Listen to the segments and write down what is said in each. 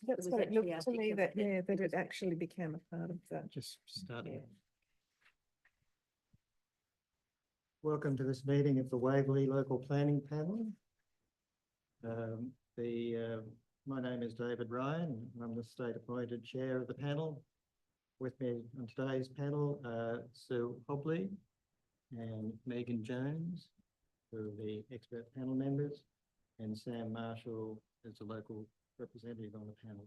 That's what it looked to me that, yeah, that it actually became a part of that. Just starting. Welcome to this meeting of the Waverley Local Planning Panel. My name is David Ryan. I'm the state appointed chair of the panel. With me on today's panel, Sue Hobley and Megan Jones, who are the expert panel members, and Sam Marshall as the local representative on the panel.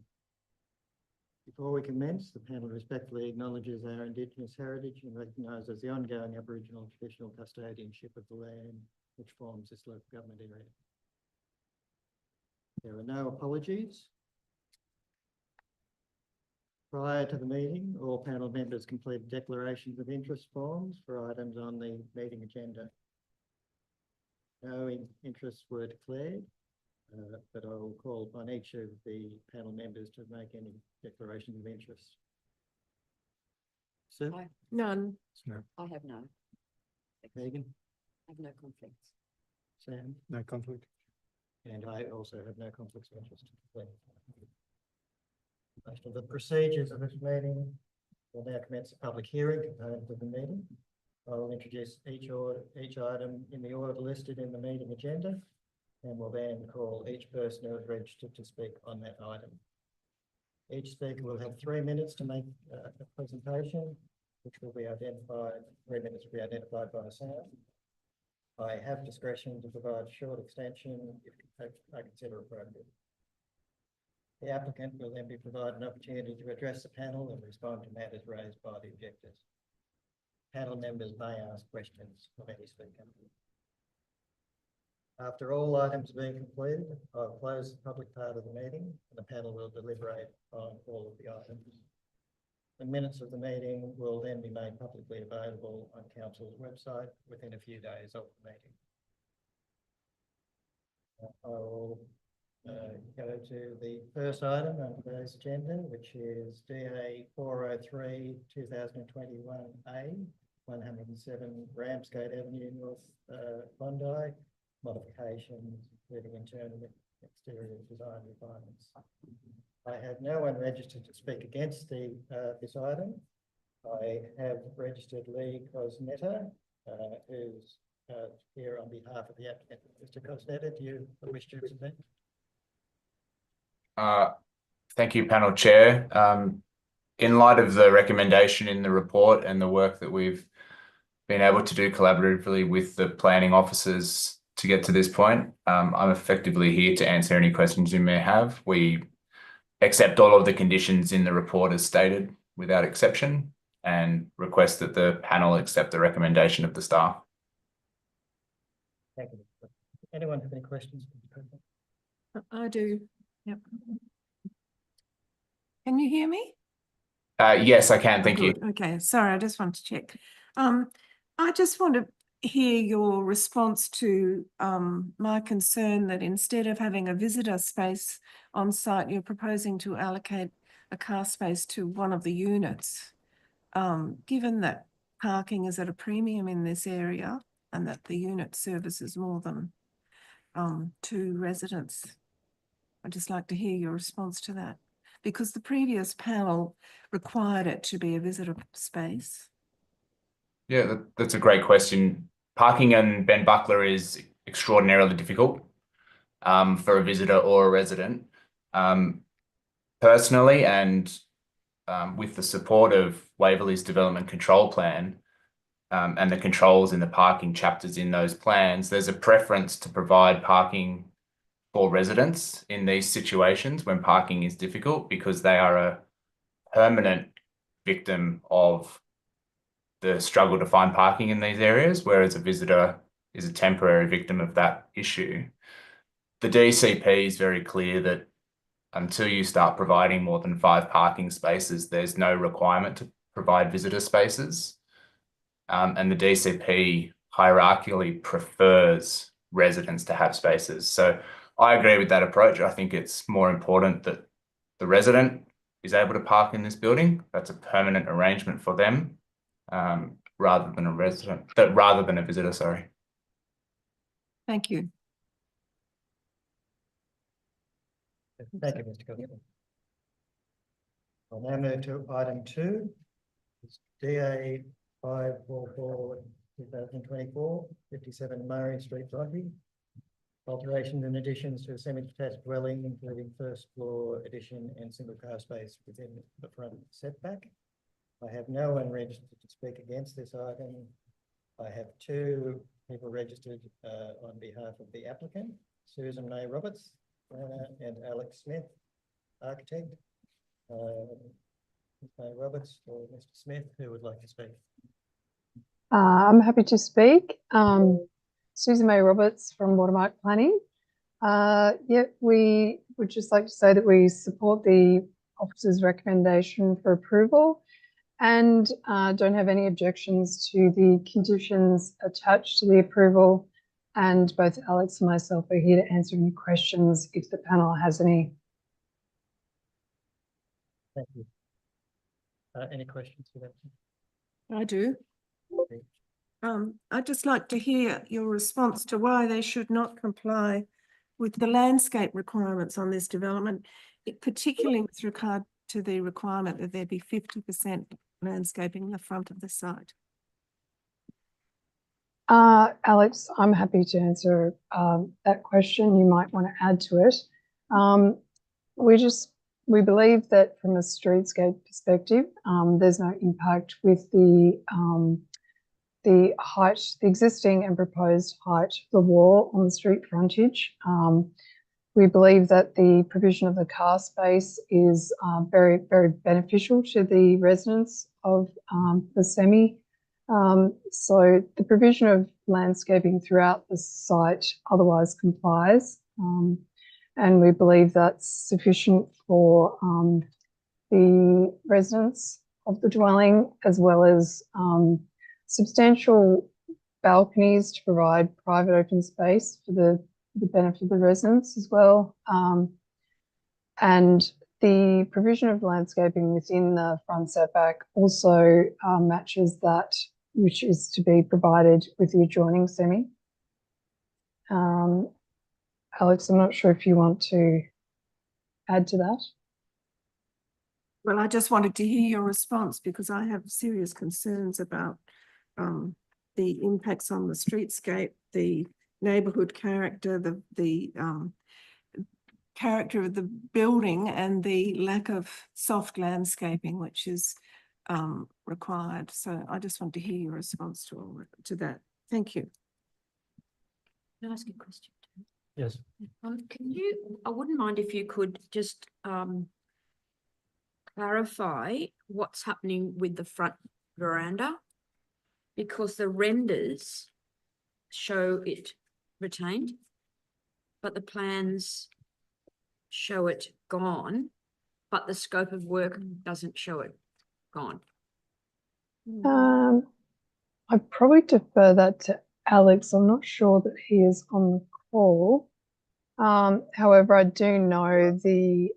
Before we commence, the panel respectfully acknowledges our Indigenous heritage and recognises the ongoing Aboriginal and traditional custodianship of the land which forms this local government area. There are no apologies. Prior to the meeting, all panel members completed declarations of interest forms for items on the meeting agenda. No interests were declared, but I will call upon each of the panel members to make any declarations of interest. Sue? None. No. I have no. Megan? I have no conflicts. Sam? No conflict. And I also have no conflicts of interest. Based on the procedures of this meeting, we'll now commence the public hearing component of the meeting. I will introduce each item in the order listed in the meeting agenda, and will then call each person who is registered to speak on that item. Each speaker will have 3 minutes to make a presentation, which will be identified, 3 minutes will be identified by Sam. I have discretion to provide a short extension if I consider appropriate. The applicant will then be provided an opportunity to address the panel and respond to matters raised by the objectors. Panel members may ask questions of any speaker. After all items have been completed, I'll close the public part of the meeting and the panel will deliberate on all of the items. The minutes of the meeting will then be made publicly available on Council's website within a few days of the meeting. I will go to the first item on today's agenda, which is DA 403 2021A, 107 Ramsgate Avenue, North Bondi, modifications, including internal and exterior design requirements. I have no one registered to speak against this item. I have registered Lee Cosnetta, who's here on behalf of the applicant. Mr. Cosnetta, do you wish to present? Thank you, panel chair. In light of the recommendation in the report and the work that we've been able to do collaboratively with the planning officers to get to this point, I'm effectively here to answer any questions you may have. We accept all of the conditions in the report as stated without exception and request that the panel accept the recommendation of the staff. Thank you. Anyone have any questions? I do. Yep. Can you hear me? Yes, I can. Thank you. Okay, sorry, I just want to check. I just want to hear your response to my concern that instead of having a visitor space on site, you're proposing to allocate a car space to one of the units. Given that parking is at a premium in this area and that the unit services more than 2 residents, I'd just like to hear your response to that, because the previous panel required it to be a visitor space. Yeah, that's a great question. Parking in Ben Buckler is extraordinarily difficult for a visitor or a resident. Personally, and with the support of Waverley's development control plan and the controls in the parking chapters in those plans, there's a preference to provide parking for residents in these situations when parking is difficult, because they are a permanent victim of the struggle to find parking in these areas, whereas a visitor is a temporary victim of that issue. The DCP is very clear that until you start providing more than 5 parking spaces, there's no requirement to provide visitor spaces. And the DCP hierarchically prefers residents to have spaces. So I agree with that approach. I think it's more important that the resident is able to park in this building. That's a permanent arrangement for them, rather than a visitor, sorry. Thank you. Thank you, Mr. Costello. I'll now move to item 2. It's DA 544/2024, 57 Murray Street, Rugby. Alterations and additions to a semi-detached dwelling, including first floor addition and single car space within the front setback. I have no one registered to speak against this item. I have 2 people registered on behalf of the applicant, Susan May Roberts and Alex Smith, architect. Ms. May Roberts or Mr. Smith, who would like to speak? I'm happy to speak. Susan May Roberts from Watermark Planning. Yeah, we would just like to say that we support the officer's recommendation for approval and don't have any objections to the conditions attached to the approval. And both Alex and myself are here to answer any questions if the panel has any. Thank you. Any questions for that? I do. Okay. I'd just like to hear your response to why they should not comply with the landscape requirements on this development, particularly with regard to the requirement that there be 50% landscaping in the front of the site. Alex, I'm happy to answer that question. You might want to add to it. We believe that from a streetscape perspective, there's no impact with the height, the existing and proposed height of the wall on the street frontage. We believe that the provision of the car space is very, very beneficial to the residents of the semi. So the provision of landscaping throughout the site otherwise complies. And we believe that's sufficient for the residents of the dwelling, as well as substantial balconies to provide private open space for the benefit of the residents as well. And the provision of landscaping within the front setback also matches that which is to be provided with the adjoining semi. Alex, I'm not sure if you want to add to that. Well, I just wanted to hear your response because I have serious concerns about the impacts on the streetscape, the neighbourhood character, the character of the building, and the lack of soft landscaping, which is required. So I just want to hear your response to that. Thank you. Can I ask a question? Yes. I wouldn't mind if you could just clarify what's happening with the front veranda, because the renders show it retained, but the plans show it gone, but the scope of work doesn't show it gone. I'd probably defer that to Alex. I'm not sure that he is on the call. However, I do know the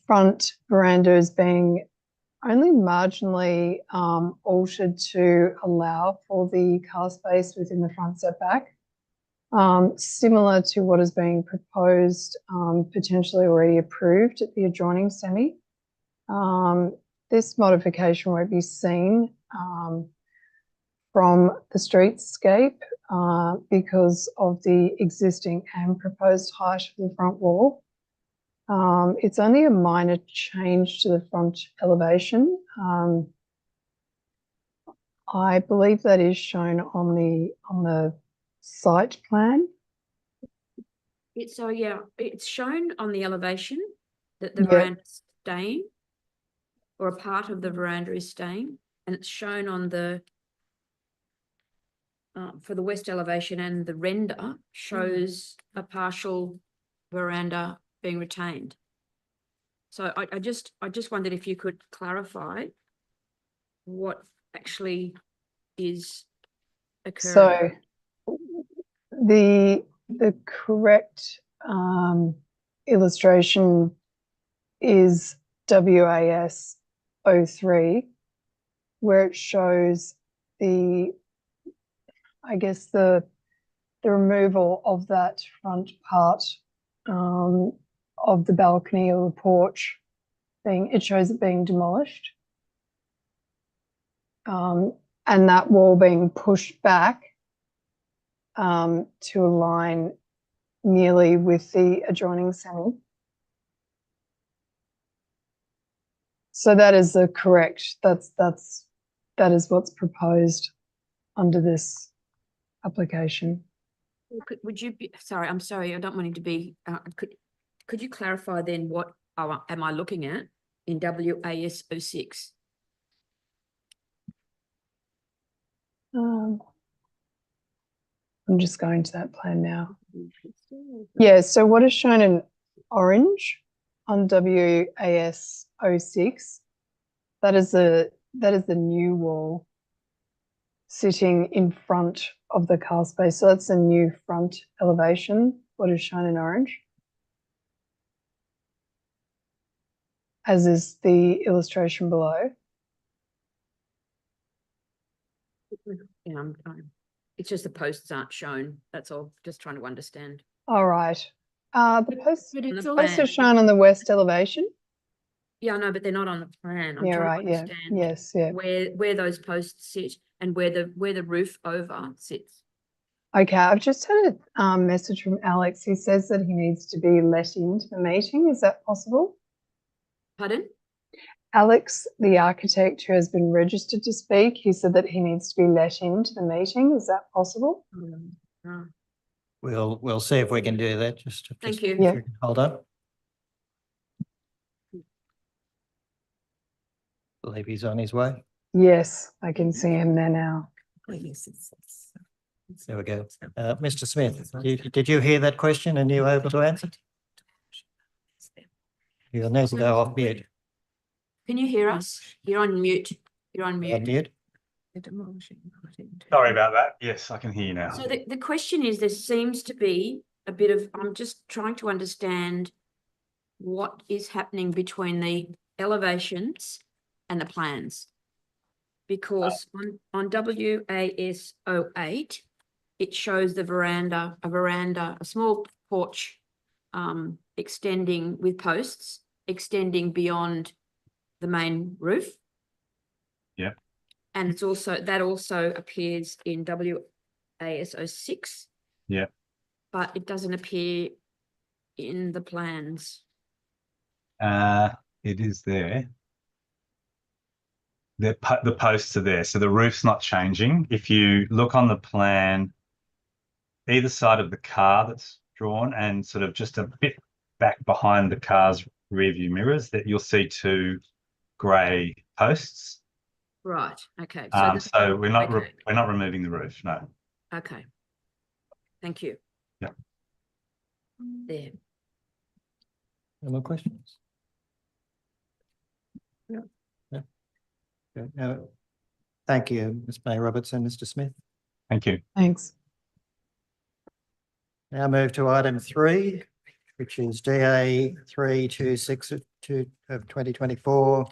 front veranda is being only marginally altered to allow for the car space within the front setback, similar to what is being proposed, potentially already approved at the adjoining semi. This modification won't be seen from the streetscape because of the existing and proposed height of the front wall. It's only a minor change to the front elevation. I believe that is shown on the site plan. It's shown on the elevation that the Yep. veranda is staying, or a part of the veranda is staying, and it's shown on the for the west elevation, and the render shows a partial veranda being retained. So I just wondered if you could clarify what actually is occurring. So the correct illustration is WAS 03, where it shows the the removal of that front part of the balcony or the porch it shows it being demolished. And that wall being pushed back to align nearly with the adjoining semi. So that is the correct, that is what's proposed under this application. Would you be, sorry, I'm sorry, I don't want you to be, could you clarify then what am I looking at in WAS 06? I'm just going to that plan now. Yeah, so what is shown in orange on WAS 06, that is the new wall sitting in front of the car space. So that's a new front elevation, what is shown in orange, as is the illustration below. Yeah, it's just the posts aren't shown. That's all. Just trying to understand. All right. The posts, But it's posts are shown on the west elevation. Yeah, I know, but they're not on the plan. I'm Yeah, trying right. to Yeah. understand Yes. Yeah. where those posts sit and where the roof over sits. Okay, I've just had a message from Alex. He says that he needs to be let into the meeting. Is that possible? Pardon? Alex, the architect who has been registered to speak, he said that he needs to be let into the meeting. Is that possible? Oh, We'll see if we can do that. thank you. Yeah. Hold up. Believe he's on his way. Yes, I can see him there now. There we go. Mr. Smith, did you hear that question and you were able to answer? You'll need to go off mute. Can you hear us? You're on mute. You're on mute. On mute. Sorry about that. Yes, I can hear you now. So the question is, there seems to be a bit of, I'm just trying to understand what is happening between the elevations and the plans. Because on WAS 08, it shows the veranda, a small porch extending with posts, extending beyond the main roof. Yeah. And it's also, that also appears in WAS 06. Yeah. But it doesn't appear in the plans. It is there. The posts are there, so the roof's not changing. If you look on the plan, either side of the car that's drawn and sort of just a bit back behind the car's rear view mirrors, that you'll see two grey posts. Right. Okay. So we're not okay. we're not removing the roof. No. Okay. Thank you. Yeah. There. Any more questions? No. Yeah. Okay. Now, thank you, Ms. May Robertson, Mr. Smith. Thank you. Thanks. Now move to item 3, which is DA 326 of 2024,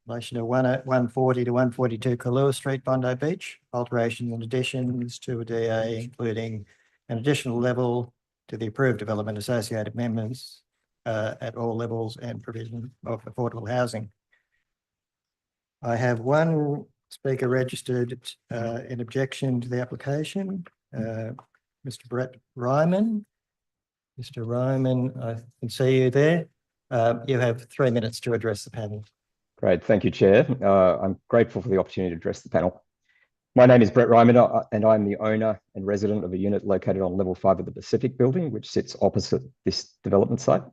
relation to 140 to 142 Kalua Street, Bondi Beach, alterations and additions to a DA, including an additional level to the approved development associated amendments at all levels and provision of affordable housing. I have one speaker registered in objection to the application, Mr. Brett Ryman. Mr. Ryman, I can see you there. You have 3 minutes to address the panel. Great, thank you, Chair. I'm grateful for the opportunity to address the panel. My name is Brett Ryman, and I'm the owner and resident of a unit located on level 5 of the Pacific building, which sits opposite this development site.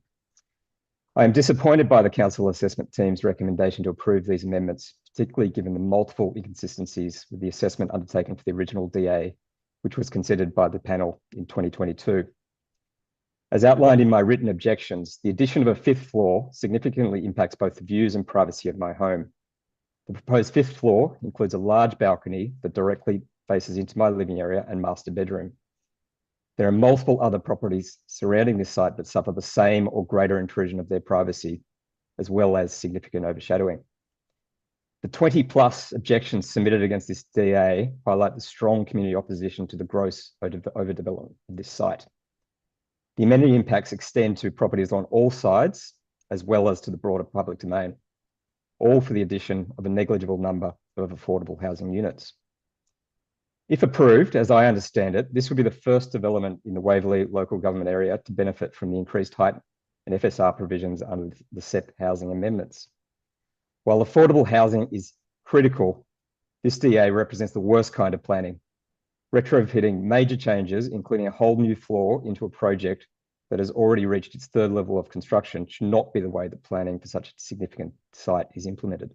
I am disappointed by the council assessment team's recommendation to approve these amendments, particularly given the multiple inconsistencies with the assessment undertaken for the original DA, which was considered by the panel in 2022. As outlined in my written objections, the addition of a 5th floor significantly impacts both the views and privacy of my home. The proposed 5th floor includes a large balcony that directly faces into my living area and master bedroom. There are multiple other properties surrounding this site that suffer the same or greater intrusion of their privacy, as well as significant overshadowing. The 20+ objections submitted against this DA highlight the strong community opposition to the gross overdevelopment of this site. The amenity impacts extend to properties on all sides, as well as to the broader public domain, all for the addition of a negligible number of affordable housing units. If approved, as I understand it, this would be the first development in the Waverley local government area to benefit from the increased height and FSR provisions under the SEP housing amendments. While affordable housing is critical, this DA represents the worst kind of planning. Retrofitting major changes, including a whole new floor into a project that has already reached its 3rd level of construction, should not be the way that planning for such a significant site is implemented.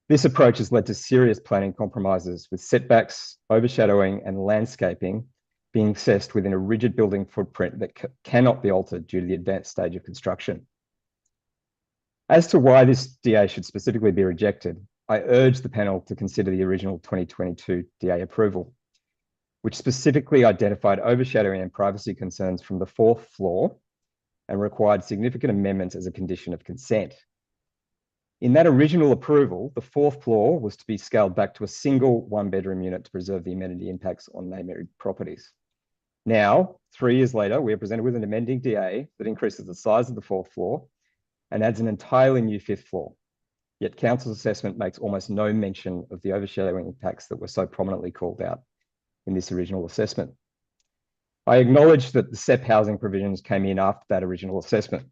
This approach has led to serious planning compromises, with setbacks, overshadowing, and landscaping being assessed within a rigid building footprint that cannot be altered due to the advanced stage of construction. As to why this DA should specifically be rejected, I urge the panel to consider the original 2022 DA approval, which specifically identified overshadowing and privacy concerns from the 4th floor and required significant amendments as a condition of consent. In that original approval, the 4th floor was to be scaled back to a single 1-bedroom unit to preserve the amenity impacts on neighbouring properties. Now, 3 years later, we are presented with an amending DA that increases the size of the 4th floor and adds an entirely new 5th floor. Yet council's assessment makes almost no mention of the overshadowing impacts that were so prominently called out in this original assessment. I acknowledge that the SEP housing provisions came in after that original assessment.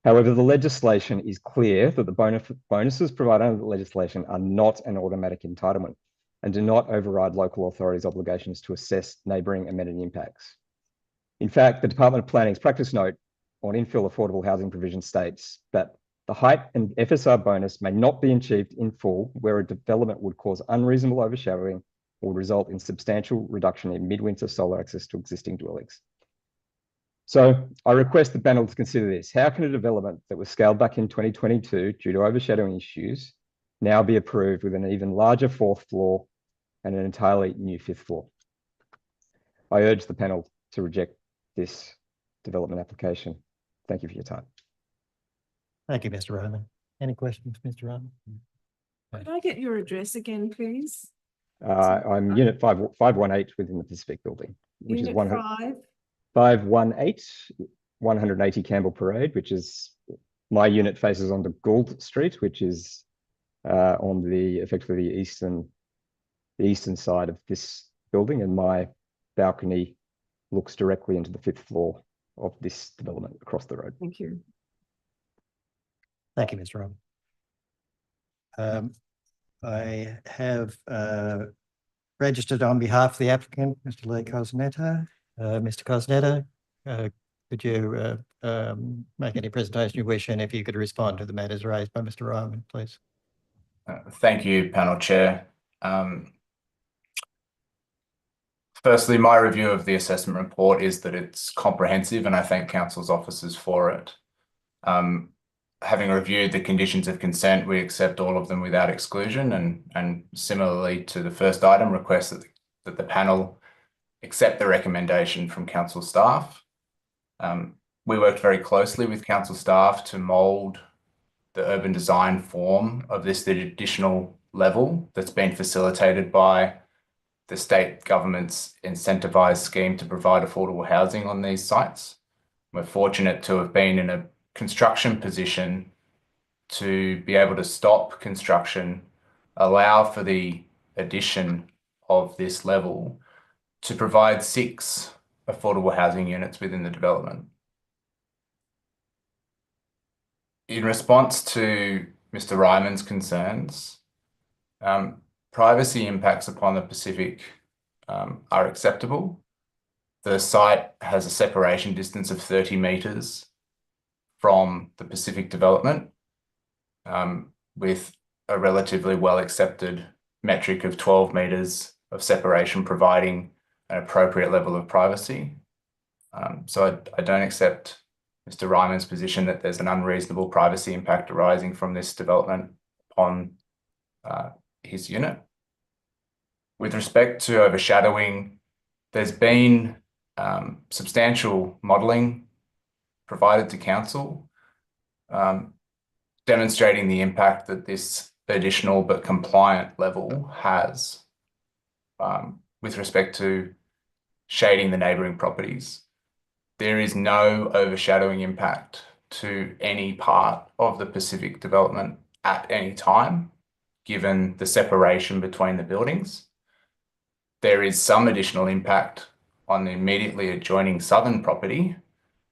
However, the legislation is clear that the bonuses provided under the legislation are not an automatic entitlement and do not override local authorities' obligations to assess neighbouring amenity impacts. In fact, the Department of Planning's practice note on infill affordable housing provision states that the height and FSR bonus may not be achieved in full where a development would cause unreasonable overshadowing or result in substantial reduction in midwinter solar access to existing dwellings. So I request the panel to consider this. How can a development that was scaled back in 2022 due to overshadowing issues now be approved with an even larger 4th floor and an entirely new 5th floor? I urge the panel to reject this development application. Thank you for your time. Thank you, Mr. Roman. Any questions, Mr. Roman? Could I get your address again, please? I'm Unit 518 within the Pacific Building, which Unit is 5. 518, 180 Campbell Parade, which is my unit faces onto Gould Street, which is on the effectively the eastern side of this building, and my balcony looks directly into the 5th floor of this development across the road. Thank you. Thank you, Mr. Roman. I have registered on behalf of the applicant, Mr. Lee Cosnetta. Mr. Cosnetta, could you make any presentation you wish, and if you could respond to the matters raised by Mr. Roman, please. Thank you, panel chair. Firstly, my review of the assessment report is that it's comprehensive, and I thank council's officers for it. Having reviewed the conditions of consent, we accept all of them without exclusion, and similarly to the first item, request that the panel accept the recommendation from council staff. We worked very closely with council staff to mould the urban design form of this additional level that's been facilitated by the state government's incentivised scheme to provide affordable housing on these sites. We're fortunate to have been in a construction position to be able to stop construction, allow for the addition of this level to provide 6 affordable housing units within the development. In response to Mr. Ryman's concerns, privacy impacts upon the Pacific are acceptable. The site has a separation distance of 30 metres from the Pacific development, with a relatively well accepted metric of 12 metres of separation, providing an appropriate level of privacy. So I don't accept Mr. Ryman's position that there's an unreasonable privacy impact arising from this development on his unit. With respect to overshadowing, there's been substantial modelling provided to council, demonstrating the impact that this additional but compliant level has with respect to shading the neighbouring properties. There is no overshadowing impact to any part of the Pacific development at any time, given the separation between the buildings. There is some additional impact on the immediately adjoining southern property,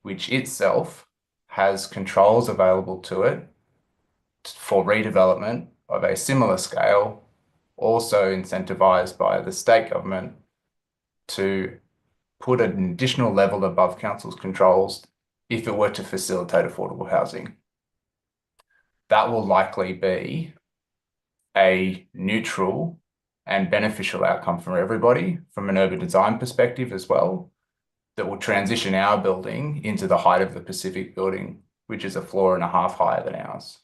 which itself has controls available to it for redevelopment of a similar scale, also incentivised by the state government to put an additional level above council's controls if it were to facilitate affordable housing. That will likely be a neutral and beneficial outcome for everybody from an urban design perspective as well, that will transition our building into the height of the Pacific building, which is 1.5 floors higher than ours.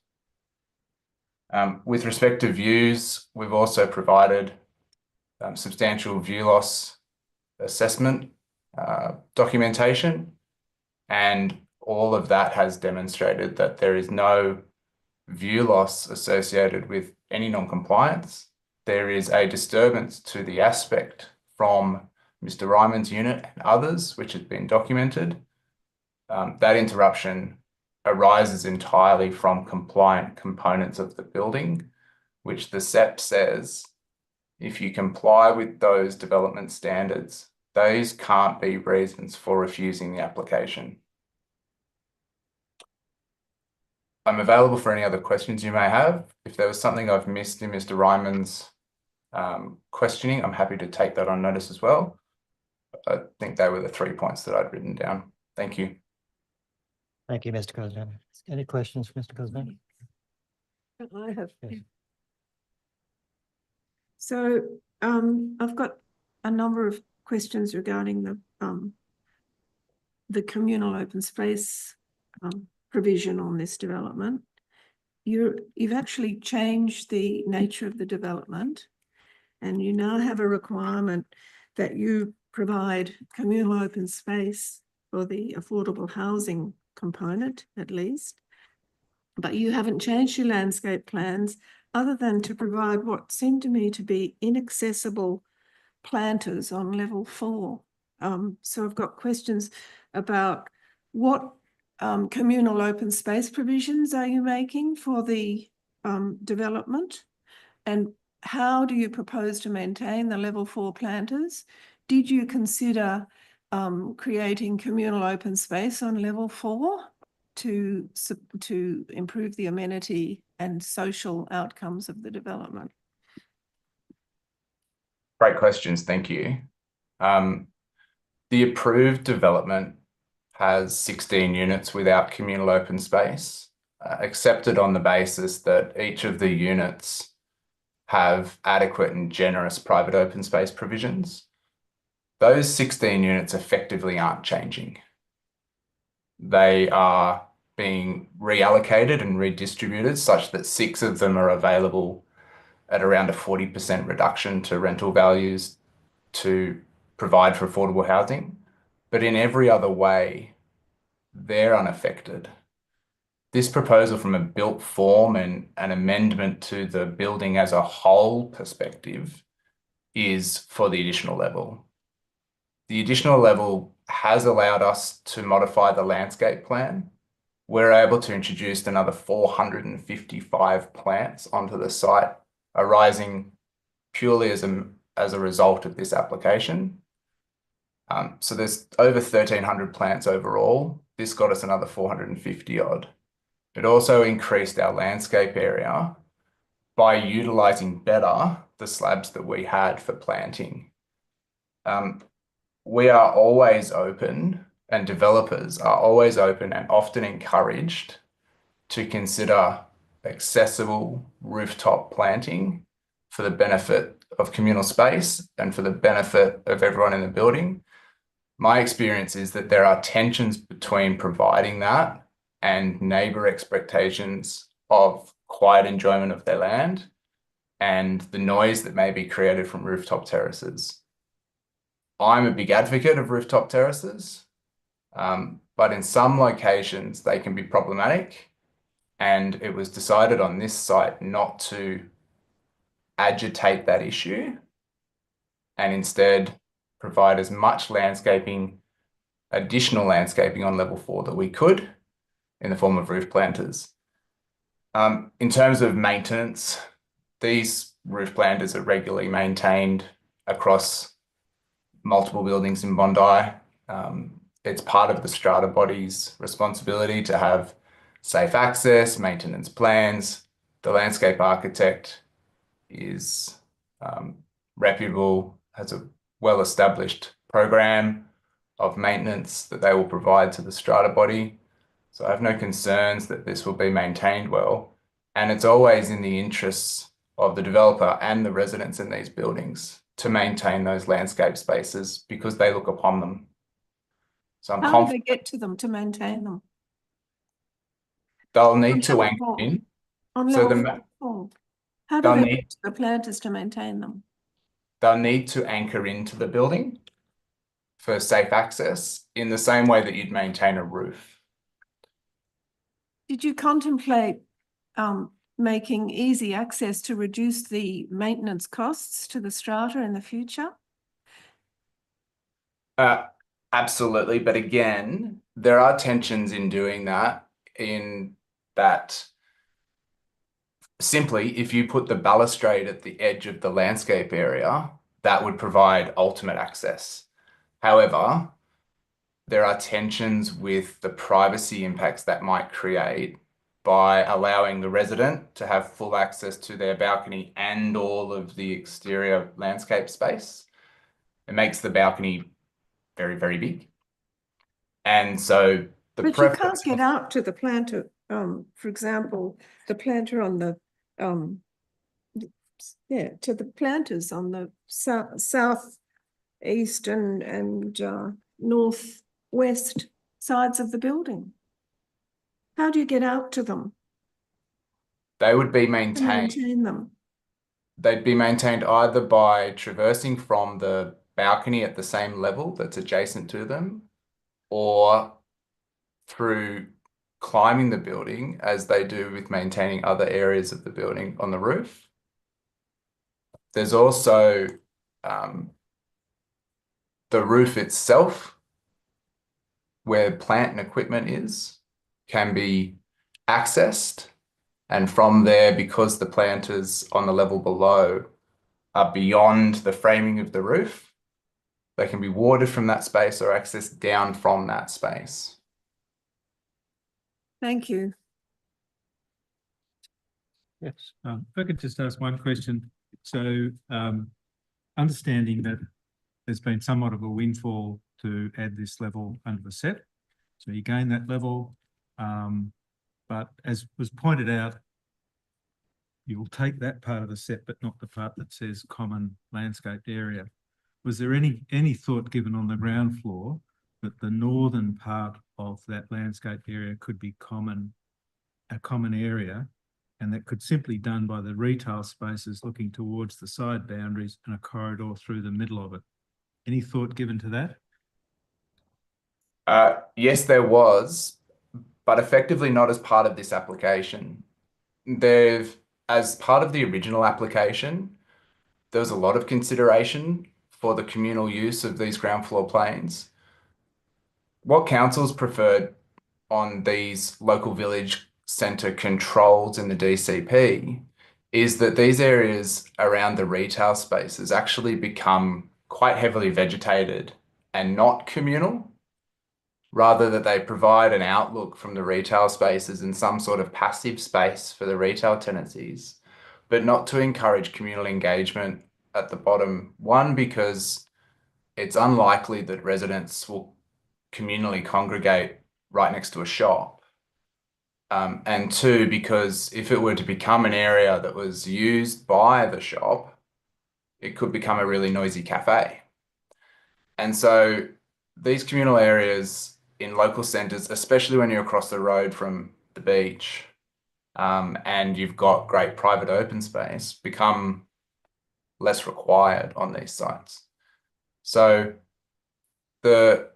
With respect to views, we've also provided substantial view loss assessment documentation, and all of that has demonstrated that there is no view loss associated with any non-compliance. There is a disturbance to the aspect from Mr. Ryman's unit and others, which has been documented. That interruption arises entirely from compliant components of the building, which the SEP says, if you comply with those development standards, those can't be reasons for refusing the application. I'm available for any other questions you may have. If there was something I've missed in Mr. Ryman's questioning, I'm happy to take that on notice as well. I think they were the 3 points that I'd written down. Thank you. Thank you, Mr. Cosman. Any questions for Mr. Cosman? I have. Yes. So I've got a number of questions regarding the communal open space provision on this development. You've actually changed the nature of the development, and you now have a requirement that you provide communal open space for the affordable housing component, at least. But you haven't changed your landscape plans other than to provide what seemed to me to be inaccessible planters on level 4. So I've got questions about what communal open space provisions are you making for the development, and how do you propose to maintain the level 4 planters? Did you consider creating communal open space on level 4 to improve the amenity and social outcomes of the development? Great questions, thank you. The approved development has 16 units without communal open space, accepted on the basis that each of the units have adequate and generous private open space provisions. Those 16 units effectively aren't changing. They are being reallocated and redistributed such that 6 of them are available at around a 40% reduction to rental values to provide for affordable housing. But in every other way, they're unaffected. This proposal from a built form and an amendment to the building as a whole perspective is for the additional level. The additional level has allowed us to modify the landscape plan. We're able to introduce another 455 plants onto the site, arising purely as a result of this application. So there's over 1,300 plants overall. This got us another 450 odd. It also increased our landscape area by utilising better the slabs that we had for planting. We are always open, and developers are always open and often encouraged to consider accessible rooftop planting for the benefit of communal space and for the benefit of everyone in the building. My experience is that there are tensions between providing that and neighbour expectations of quiet enjoyment of their land and the noise that may be created from rooftop terraces. I'm a big advocate of rooftop terraces, but in some locations they can be problematic, And it was decided on this site not to agitate that issue and instead provide as much landscaping, additional landscaping on level 4 that we could in the form of roof planters. In terms of maintenance, these roof planters are regularly maintained across multiple buildings in Bondi. It's part of the strata body's responsibility to have safe access, maintenance plans. The landscape architect is reputable, has a well-established program of maintenance that they will provide to the strata body. So I have no concerns that this will be maintained well. And it's always in the interests of the developer and the residents in these buildings to maintain those landscape spaces because they look upon them. So I'm How do they confident get to them to maintain them? they'll On need to level anchor 4. in. On So level 4. How do they'll they need get to the planters to maintain them? they'll need to anchor into the building for safe access in the same way that you'd maintain a roof. Did you contemplate making easy access to reduce the maintenance costs to the strata in the future? Absolutely. But again, there are tensions in doing that, in that simply, if you put the balustrade at the edge of the landscape area, that would provide ultimate access. However, there are tensions with the privacy impacts that might create by allowing the resident to have full access to their balcony and all of the exterior landscape space. It makes the balcony very, very big. And so the But you preference can't get out to the planter, for example, the planter on the, to the planters on the south, east and northwest sides of the building. How do you get out to them they would be to maintained. maintain them? They'd be maintained either by traversing from the balcony at the same level that's adjacent to them, or through climbing the building as they do with maintaining other areas of the building on the roof. There's also the roof itself, where plant and equipment is, can be accessed. And from there, because the planters on the level below are beyond the framing of the roof, they can be watered from that space or accessed down from that space. Thank you. Yes, if I could just ask one question. So, understanding that there's been somewhat of a windfall to add this level under the set. So you gain that level, but as was pointed out, you will take that part of the set, but not the part that says common landscaped area. Was there any thought given on the ground floor that the northern part of that landscape area could be a common area, and that could simply done by the retail spaces looking towards the side boundaries and a corridor through the middle of it? Any thought given to that? Yes, there was, but effectively not as part of this application. As part of the original application, there was a lot of consideration for the communal use of these ground floor planes. What councils preferred on these local village centre controls in the DCP is that these areas around the retail spaces actually become quite heavily vegetated and not communal, rather that they provide an outlook from the retail spaces and some sort of passive space for the retail tenancies, but not to encourage communal engagement at the bottom. One, because it's unlikely that residents will communally congregate right next to a shop. And two, because if it were to become an area that was used by the shop, it could become a really noisy cafe. And so these communal areas in local centres, especially when you're across the road from the beach, and you've got great private open space, become less required on these sites. So the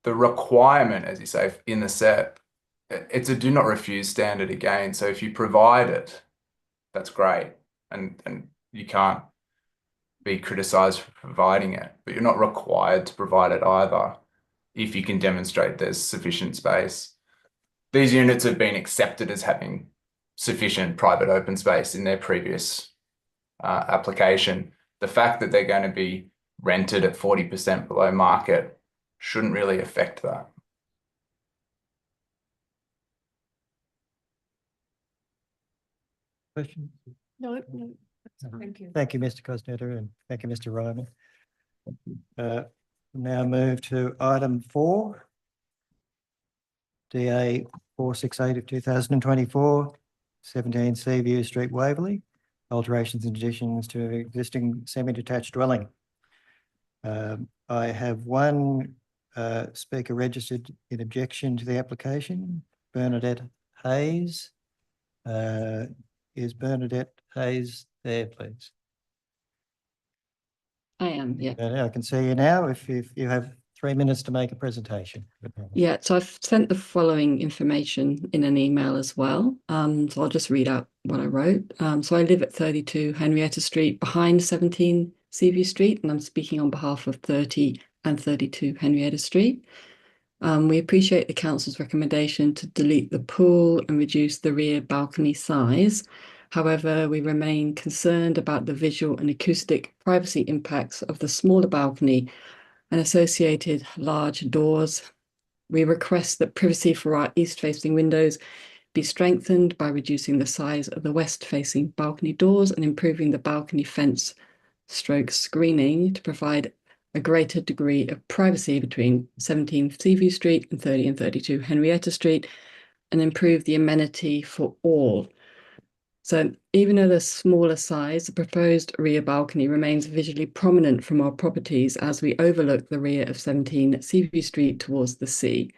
requirement, as you say, in the set it's a do not refuse standard again. So if you provide it, that's great. And you can't be criticized for providing it, but you're not required to provide it either if you can demonstrate there's sufficient space. These units have been accepted as having sufficient private open space in their previous application. The fact that they're going to be rented at 40% below market shouldn't really affect that. Question? No, no, thank you. Thank you, Mr. Cosnetta, and thank you, Mr. Ryman. Now move to item 4. DA 468 of 2024, 17 Seaview Street, Waverley. Alterations and additions to existing semi-detached dwelling. I have one speaker registered in objection to the application, Bernadette Hayes. Is Bernadette Hayes there, please? I am, yeah. I can see you now. If you have 3 minutes to make a presentation. Yeah, so I've sent the following information in an email as well. So I'll just read out what I wrote. So I live at 32 Henrietta Street behind 17 Seaview Street, and I'm speaking on behalf of 30 and 32 Henrietta Street. We appreciate the council's recommendation to delete the pool and reduce the rear balcony size. However, we remain concerned about the visual and acoustic privacy impacts of the smaller balcony and associated large doors. We request that privacy for our east-facing windows be strengthened by reducing the size of the west-facing balcony doors and improving the balcony fence stroke screening to provide a greater degree of privacy between 17 Seaview Street and 30 and 32 Henrietta Street, and improve the amenity for all. So even at a smaller size, the proposed rear balcony remains visually prominent from our properties as we overlook the rear of 17 Seaview Street towards the sea.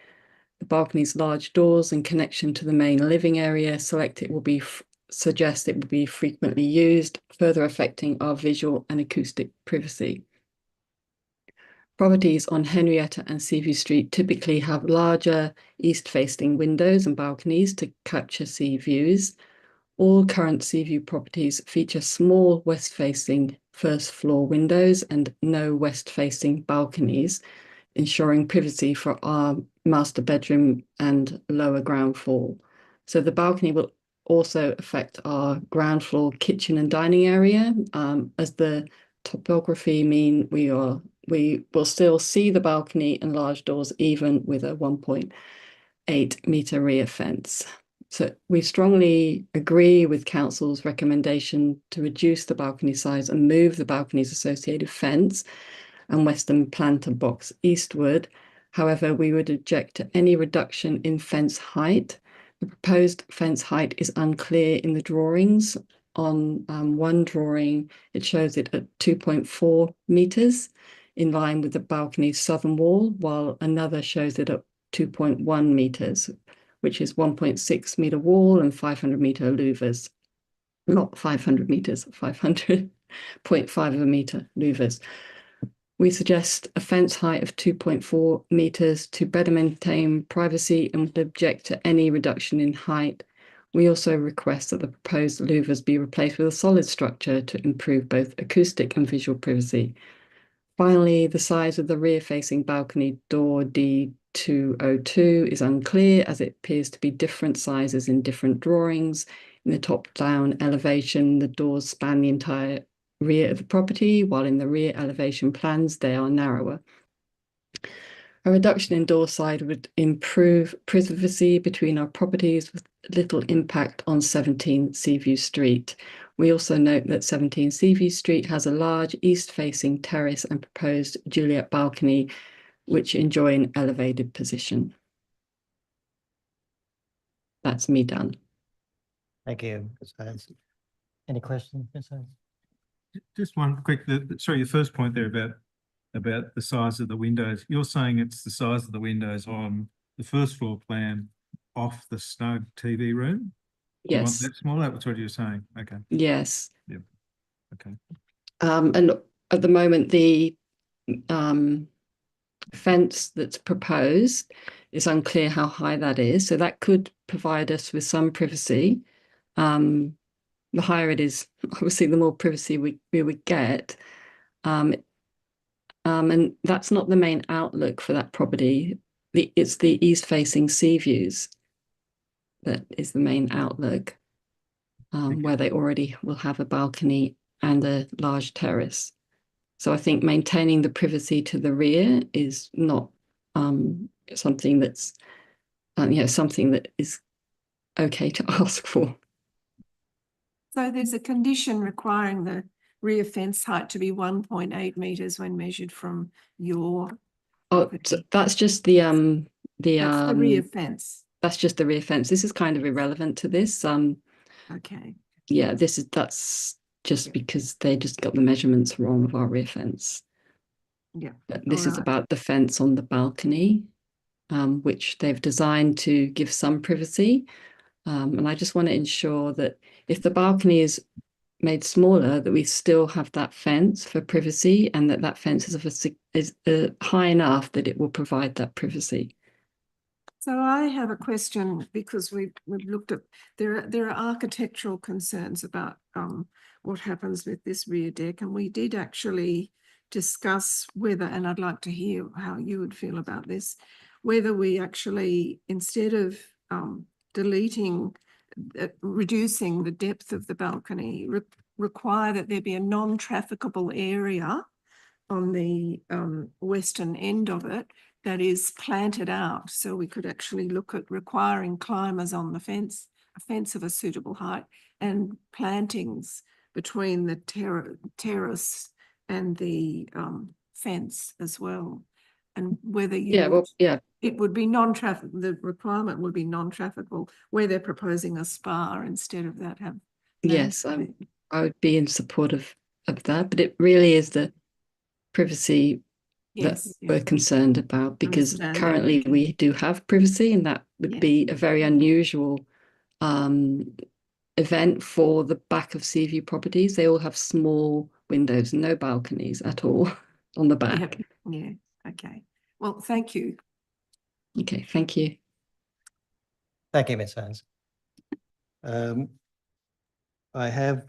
The balcony's large doors and connection to the main living area suggest it will be frequently used, further affecting our visual and acoustic privacy. Properties on Henrietta and Seaview Street typically have larger east-facing windows and balconies to capture sea views. All current Seaview properties feature small west-facing first-floor windows and no west-facing balconies, ensuring privacy for our master bedroom and lower ground floor. So the balcony will also affect our ground floor kitchen and dining area, as the topography mean we will still see the balcony and large doors even with a 1.8 metre rear fence. So we strongly agree with council's recommendation to reduce the balcony size and move the balcony's associated fence and western planter box eastward. However, we would object to any reduction in fence height. The proposed fence height is unclear in the drawings. On one drawing, it shows it at 2.4 metres in line with the balcony's southern wall, while another shows it at 2.1 metres, which is 1.6 metre wall and 500 metre louvers. Not 500 metres, 500.5 of a metre louvers. We suggest a fence height of 2.4 metres to better maintain privacy and would object to any reduction in height. We also request that the proposed louvers be replaced with a solid structure to improve both acoustic and visual privacy. Finally, the size of the rear-facing balcony door D202 is unclear, as it appears to be different sizes in different drawings. In the top-down elevation, the doors span the entire rear of the property, while in the rear elevation plans, they are narrower. A reduction in door size would improve privacy between our properties with little impact on 17 Seaview Street. We also note that 17 Seaview Street has a large east-facing terrace and proposed Juliet balcony, which enjoy an elevated position. That's me done. Thank you, Ms. Hayes. Any questions, Ms. Hayes? Just one quick, sorry, your first point there about the size of the windows. You're saying it's the size of the windows on the first floor plan off the snug TV room? You want Yes. that smaller? That's what you're saying. Okay. Yes. Yep. Okay. And at the moment, the fence that's proposed it's unclear how high that is. So that could provide us with some privacy. The higher it is, obviously, the more privacy we would get. And that's not the main outlook for that property. It's the east-facing sea views that is the main outlook, where they already will have a balcony and a large terrace. So I think maintaining the privacy to the rear is not something that's something that is okay to ask for. So there's a condition requiring the rear fence height to be 1.8 metres when measured from your. Oh, so that's just the That's the rear fence. That's just the rear fence. This is kind of irrelevant to this. Okay. Yeah, that's just because they just got the measurements wrong of our rear fence. Yeah. But this is Alright. about the fence on the balcony, which they've designed to give some privacy. And I just want to ensure that if the balcony is made smaller, that we still have that fence for privacy, and that fence is high enough that it will provide that privacy. So I have a question, because we've looked at, there are architectural concerns about what happens with this rear deck, and we did actually discuss whether, and I'd like to hear how you would feel about this, whether we actually, instead of reducing the depth of the balcony, require that there be a non-trafficable area on the western end of it that is planted out. So we could actually look at requiring climbers on the fence, a fence of a suitable height, and plantings between the terrace and the fence as well. And whether you it would be non-traffic, the requirement would be non-trafficable where they're proposing a spa instead of that have. Yes, I would be in support of that, but it really is the privacy that we're concerned about, because currently we do have privacy, and that would be a very unusual event for the back of Seaview properties. They all have small windows, no balconies at all on the back. Yeah. Okay. Well, thank you. Okay, thank you. Thank you, Ms. Haynes. I have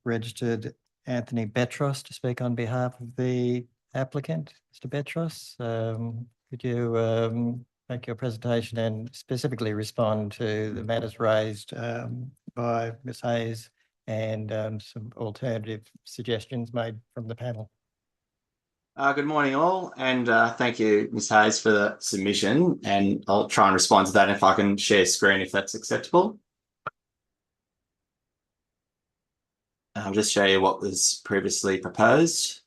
registered Anthony Betros to speak on behalf of the applicant. Mr. Betros, could you make your presentation and specifically respond to the matters raised by Ms. Hayes and some alternative suggestions made from the panel? Good morning, all, and thank you, Ms. Hayes, for the submission, and I'll try and respond to that if I can share screen, if that's acceptable. I'll just show you what was previously proposed.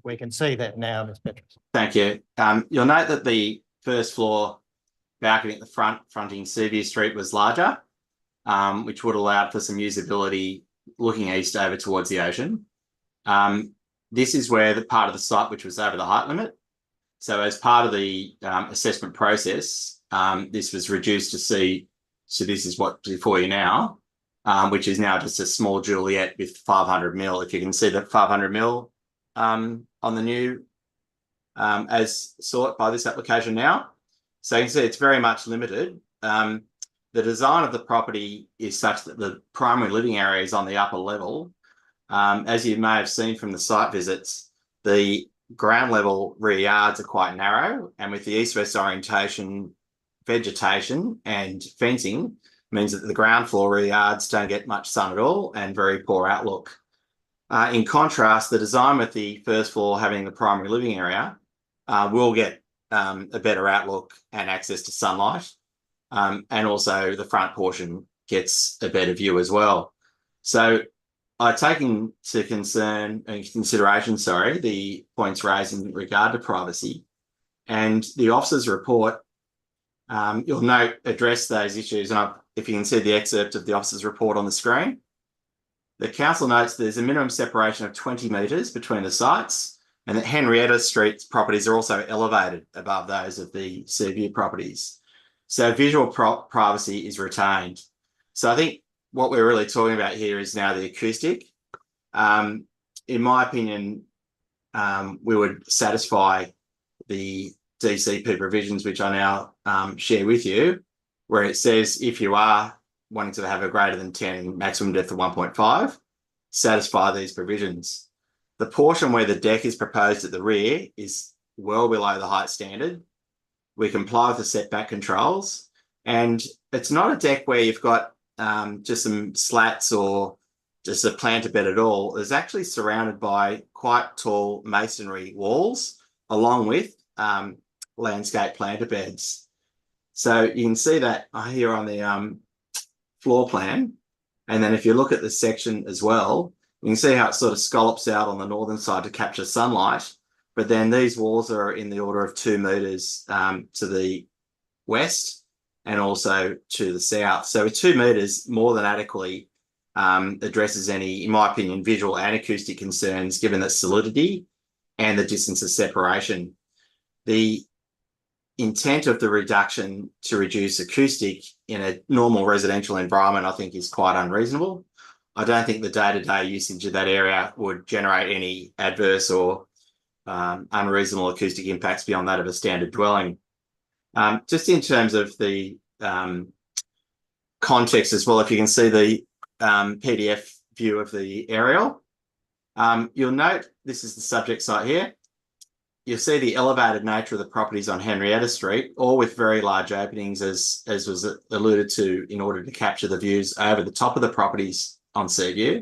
We can see that now, Ms. Betros. Thank you. You'll note that the first floor balcony at the front, fronting Seaview Street, was larger, which would allow for some usability looking east over towards the ocean. This is where the part of the site which was over the height limit. So as part of the assessment process, this was reduced to see, so this is what's before you now, which is now just a small Juliet with 500 mil. If you can see that 500 mil on the new as sought by this application now. So you can see it's very much limited. The design of the property is such that the primary living area is on the upper level. As you may have seen from the site visits, the ground level rear yards are quite narrow, and with the east-west orientation, vegetation and fencing means that the ground floor rear yards don't get much sun at all and very poor outlook. In contrast, the design with the first floor having the primary living area will get a better outlook and access to sunlight. And also the front portion gets a better view as well. So I take into consideration, the points raised in regard to privacy, and the officer's report, you'll note, address those issues. And if you can see the excerpt of the officer's report on the screen, the council notes there's a minimum separation of 20 metres between the sites, and that Henrietta Street's properties are also elevated above those of the Seaview properties. So visual privacy is retained. So I think what we're really talking about here is now the acoustic. In my opinion, we would satisfy the DCP provisions, which I now share with you, where it says if you are wanting to have a greater than 10 maximum depth of 1.5, satisfy these provisions. The portion where the deck is proposed at the rear is well below the height standard. We comply with the setback controls, and it's not a deck where you've got just some slats or just a planter bed at all. It's actually surrounded by quite tall masonry walls, along with landscape planter beds. So you can see that here on the floor plan. And then if you look at the section as well, you can see how it sort of scallops out on the northern side to capture sunlight. But then these walls are in the order of 2 meters to the west and also to the south. So 2 meters more than adequately addresses any, in my opinion, visual and acoustic concerns, given the solidity and the distance of separation. The intent of the reduction to reduce acoustic in a normal residential environment, I think, is quite unreasonable. I don't think the day-to-day usage of that area would generate any adverse or unreasonable acoustic impacts beyond that of a standard dwelling. Just in terms of the context as well, if you can see the PDF view of the aerial, you'll note this is the subject site here. You'll see the elevated nature of the properties on Henrietta Street, all with very large openings, as was alluded to, in order to capture the views over the top of the properties on Seaview.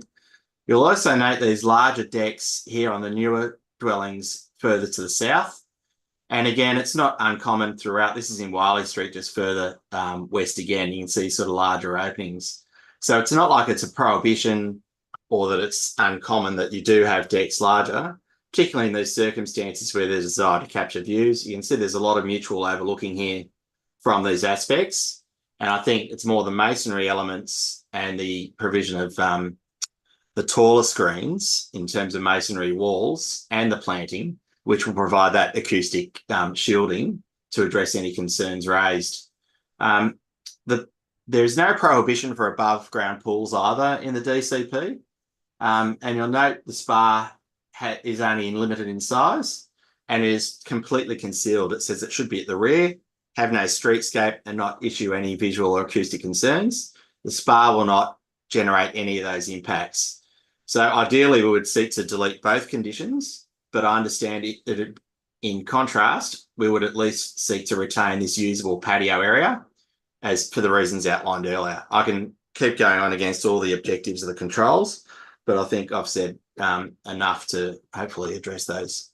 You'll also note these larger decks here on the newer dwellings further to the south. And again, it's not uncommon throughout. This is in Waverley Street, just further west again. You can see sort of larger openings. So it's not like it's a prohibition or that it's uncommon that you do have decks larger, particularly in those circumstances where there's a desire to capture views. You can see there's a lot of mutual overlooking here from these aspects. And I think it's more the masonry elements and the provision of the taller screens in terms of masonry walls and the planting, which will provide that acoustic shielding to address any concerns raised. There's no prohibition for above ground pools either in the DCP. And you'll note the spa is only limited in size and is completely concealed. It says it should be at the rear, have no streetscape, and not issue any visual or acoustic concerns. The spa will not generate any of those impacts. So ideally, we would seek to delete both conditions, but I understand that in contrast, we would at least seek to retain this usable patio area, as for the reasons outlined earlier. I can keep going on against all the objectives of the controls, but I think I've said enough to hopefully address those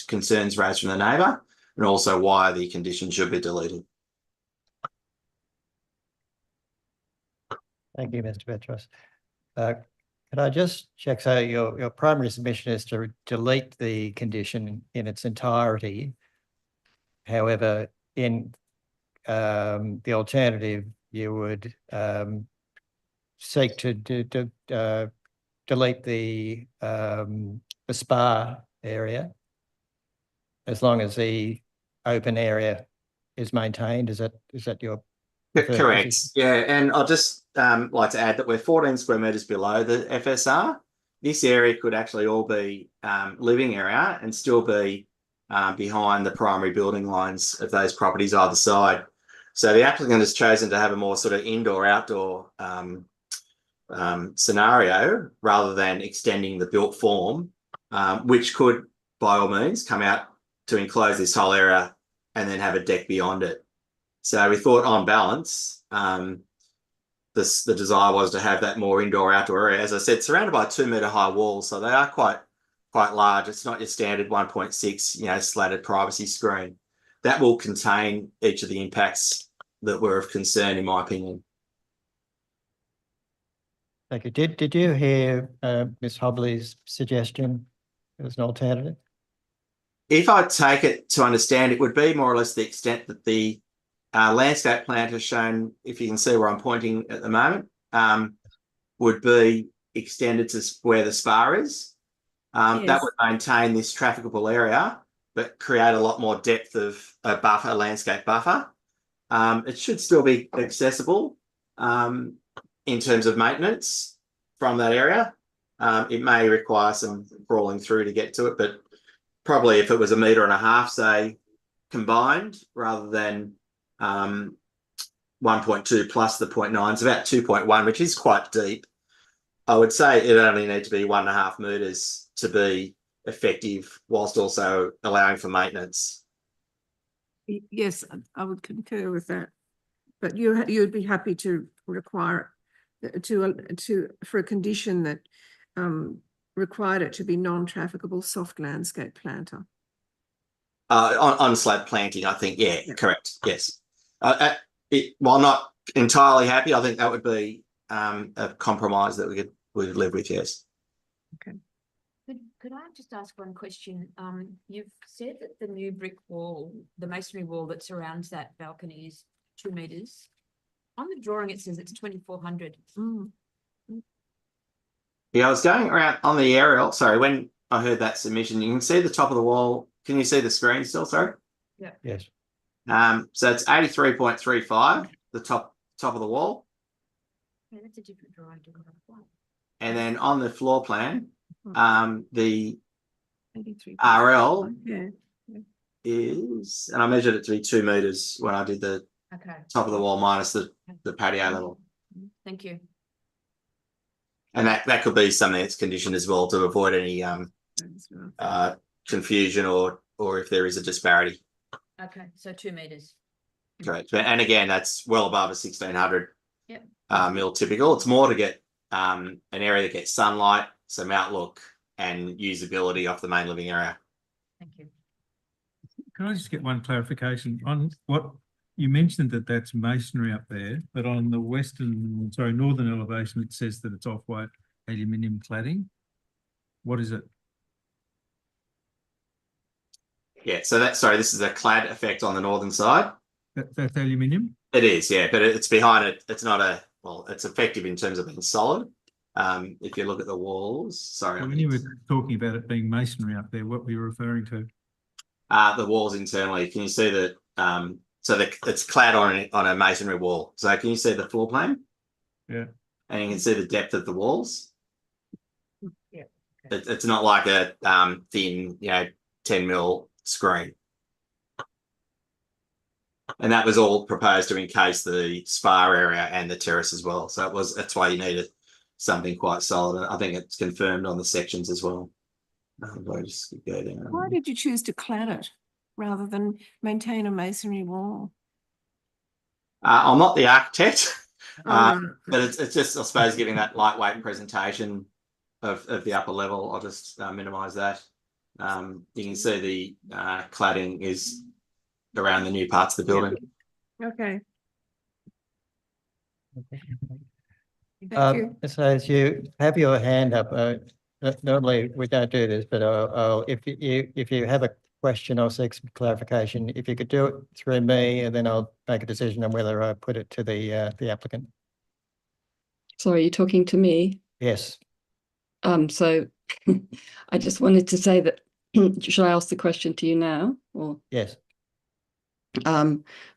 concerns raised from the neighbour, and also why the condition should be deleted. Thank you, Mr. Petros. Could I just check, so your primary submission is to delete the condition in its entirety. However, in the alternative, you would seek to delete the spa area as long as the open area is maintained. Is that your Correct. position? Yeah, and I'll just like to add that we're 14 square metres below the FSR. This area could actually all be living area and still be behind the primary building lines of those properties either side. So the applicant has chosen to have a more sort of indoor-outdoor scenario rather than extending the built form, which could, by all means, come out to enclose this whole area and then have a deck beyond it. So we thought, on balance, the desire was to have that more indoor-outdoor area. As I said, surrounded by 2 metre high walls, so they are quite large. It's not your standard 1.6, slatted privacy screen. That will contain each of the impacts that were of concern, in my opinion. Thank you. Did you hear Ms. Hobley's suggestion as an alternative? If I take it to understand, it would be more or less the extent that the landscape plan has shown, if you can see where I'm pointing at the moment, would be extended to where the spa is. That Yes. would maintain this trafficable area, but create a lot more depth of a buffer, a landscape buffer. It should still be accessible in terms of maintenance from that area. It may require some crawling through to get to it, but probably if it was 1.5 meters, say, combined, rather than 1.2 plus the 0.9, it's about 2.1, which is quite deep. I would say it only needs to be 1.5 meters to be effective, whilst also allowing for maintenance. Yes, I would concur with that. But you'd be happy to require for a condition that required it to be non-trafficable soft landscape planter. On slab planting, I think, yeah, correct, yes. While not entirely happy, I think that would be a compromise that we could live with, yes. Okay. Could I just ask one question? You've said that the new brick wall, the masonry wall that surrounds that balcony is 2 meters. On the drawing, it says it's 2,400. Yeah, I was going around on the aerial. Sorry, when I heard that submission, you can see the top of the wall. Can you see the screen still? Sorry. Yeah. Yes. So it's 83.35, the top of the wall. Yeah, that's a different drawing to what I've got. And then on the floor plan, the 83. RL Yeah. is, and I measured it to be 2 meters when I did the Okay. top of the wall minus the patio level. Thank you. And that could be something that's conditioned as well to avoid any confusion or if there is a disparity. Okay, so 2 meters. Correct. And again, that's well above a 1600 Yep. mil typical. It's more to get an area that gets sunlight, some outlook and usability off the main living area. Thank you. Can I just get one clarification on what you mentioned, that that's masonry up there, but on the northern elevation, it says that it's off-white aluminium cladding. What is it? Yeah, so this is a clad effect on the northern side. That's aluminium? It is, yeah, but it's behind it. It's not it's effective in terms of being solid. If you look at the walls, sorry. When you were talking about it being masonry up there, what were you referring to? The walls internally, can you see that? It's clad on a masonry wall. So can you see the floor plan? Yeah. And you can see the depth of the walls. Yeah. It's not like a thin, 10 mil screen. And that was all proposed to encase the spa area and the terrace as well. So that's why you needed something quite solid. And I think it's confirmed on the sections as well. Just go down. Why did you choose to clad it rather than maintain a masonry wall? I'm not the architect, Oh, but it's just, I suppose, giving that lightweight presentation of the upper level. I'll just minimize that. You can see the cladding is around the new parts of the building. okay. Thank you. So as you have your hand up, normally we don't do this, but if you have a question or seek some clarification, if you could do it through me, and then I'll make a decision on whether I put it to the applicant. Sorry, you're talking to me? Yes. So I just wanted to say that, should I ask the question to you now, or? Yes.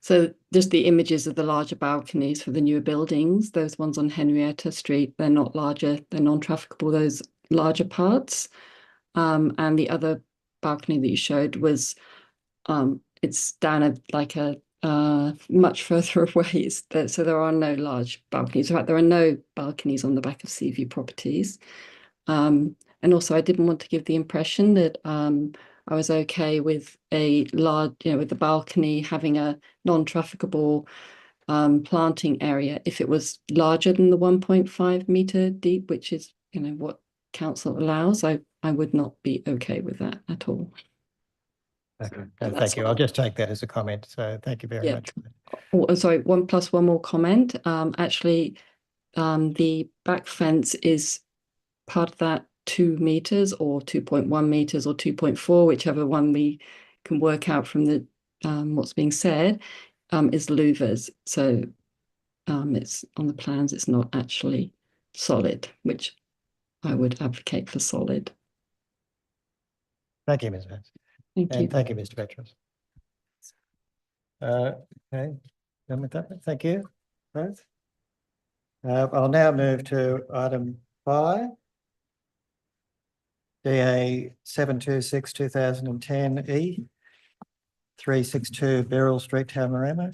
So just the images of the larger balconies for the newer buildings, those ones on Henrietta Street, they're not larger, they're non-trafficable, those larger parts. And the other balcony that you showed was, it's down like a much further away. So there are no large balconies. In fact, there are no balconies on the back of Seaview properties. And also I didn't want to give the impression that I was okay with a large, with the balcony having a non-trafficable planting area if it was larger than the 1.5 meter deep, which is, what council allows. I would not be okay with that at all. Okay. Thank you. I'll just take that as a comment. So thank you very much. Oh, sorry, one more comment. Actually, the back fence is part of that 2 meters or 2.1 meters or 2.4, whichever one we can work out from the what's being said, is louvers. So it's on the plans, it's not actually solid, which I would advocate for solid. Thank you, Ms. Vance. Thank you. And thank you, Mr. Petros. Okay, done with that. Thank you both. I'll now move to item 5. DA 726 2010 E 362 Beryl Street, Tamarama.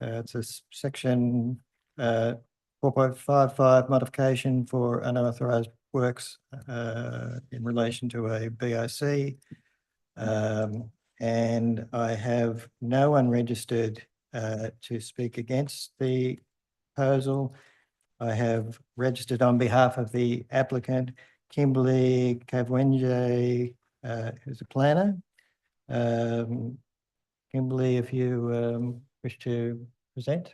It's a section 4.55 modification for unauthorized works in relation to a BIC. And I have no one registered to speak against the proposal. I have registered on behalf of the applicant, Kimberly Kavwenje, who's a planner. Kimberly, if you wish to present.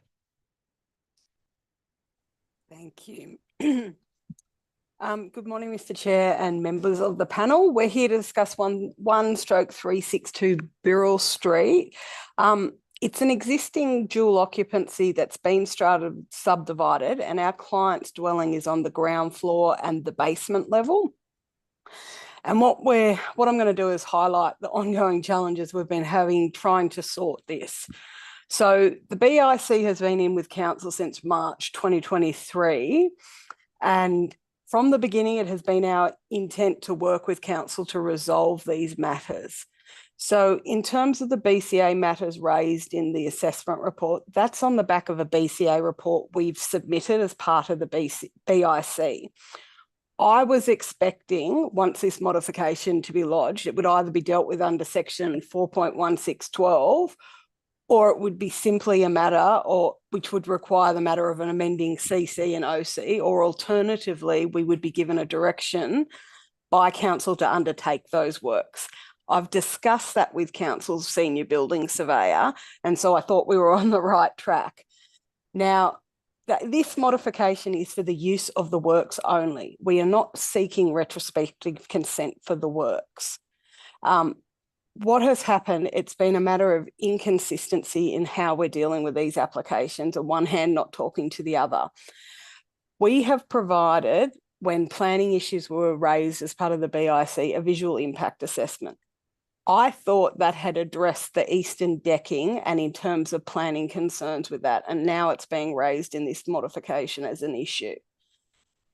Thank you. Good morning, Mr. Chair and members of the panel. We're here to discuss 1/362 Beryl Street. It's an existing dual occupancy that's been subdivided, and our client's dwelling is on the ground floor and the basement level. And what I'm going to do is highlight the ongoing challenges we've been having trying to sort this. So the BIC has been in with council since March 2023, and from the beginning, it has been our intent to work with council to resolve these matters. So in terms of the BCA matters raised in the assessment report, that's on the back of a BCA report we've submitted as part of the BIC. I was expecting, once this modification to be lodged, it would either be dealt with under section 4.1612, or it would be simply a matter which would require the matter of an amending CC and OC, or alternatively, we would be given a direction by council to undertake those works. I've discussed that with council's senior building surveyor, and so I thought we were on the right track. Now, this modification is for the use of the works only. We are not seeking retrospective consent for the works. What has happened, it's been a matter of inconsistency in how we're dealing with these applications, on one hand not talking to the other. We have provided, when planning issues were raised as part of the BIC, a visual impact assessment. I thought that had addressed the eastern decking and in terms of planning concerns with that, and now it's being raised in this modification as an issue.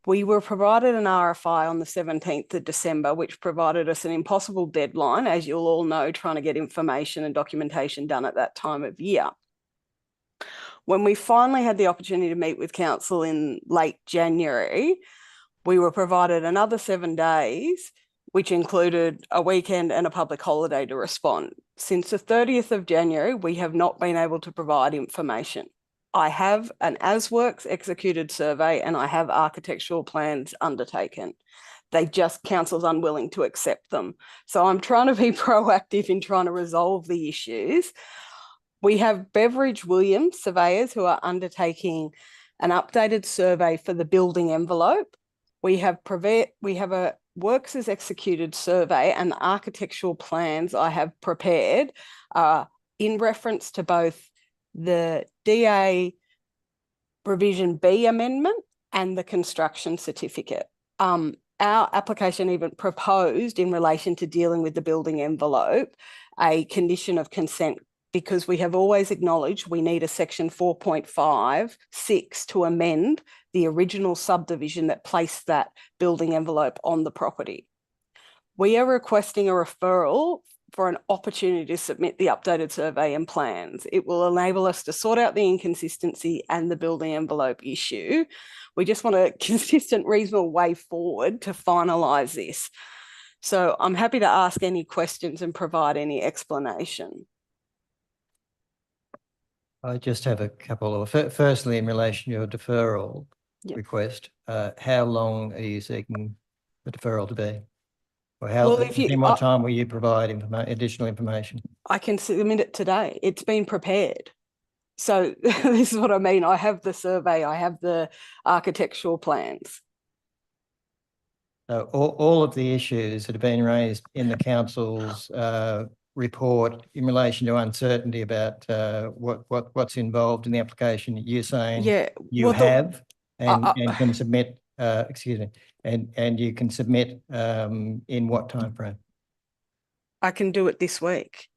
We were provided an RFI on the 17th of December, which provided us an impossible deadline, as you'll all know, trying to get information and documentation done at that time of year. When we finally had the opportunity to meet with council in late January, we were provided another 7 days, which included a weekend and a public holiday to respond. Since the 30th of January, we have not been able to provide information. I have an as-works executed survey and I have architectural plans undertaken. Council's unwilling to accept them. So I'm trying to be proactive in trying to resolve the issues. We have Beveridge Williams surveyors who are undertaking an updated survey for the building envelope. We have a works as executed survey, and the architectural plans I have prepared in reference to both the DA Revision B amendment and the construction certificate. Our application even proposed, in relation to dealing with the building envelope, a condition of consent, because we have always acknowledged we need a section 4.56 to amend the original subdivision that placed that building envelope on the property. We are requesting a referral for an opportunity to submit the updated survey and plans. It will enable us to sort out the inconsistency and the building envelope issue. We just want a consistent, reasonable way forward to finalise this. So I'm happy to ask any questions and provide any explanation. I just have a couple of, firstly, in relation to your deferral request, how long are you seeking the deferral to be? Or in what time will you provide additional information? I can submit it today. It's been prepared. So this is what I mean. I have the survey, I have the architectural plans. So all of the issues that have been raised in the council's report in relation to uncertainty about what's involved in the application, you're saying you have and can submit, excuse me, and you can submit in what time frame? I can do it this week.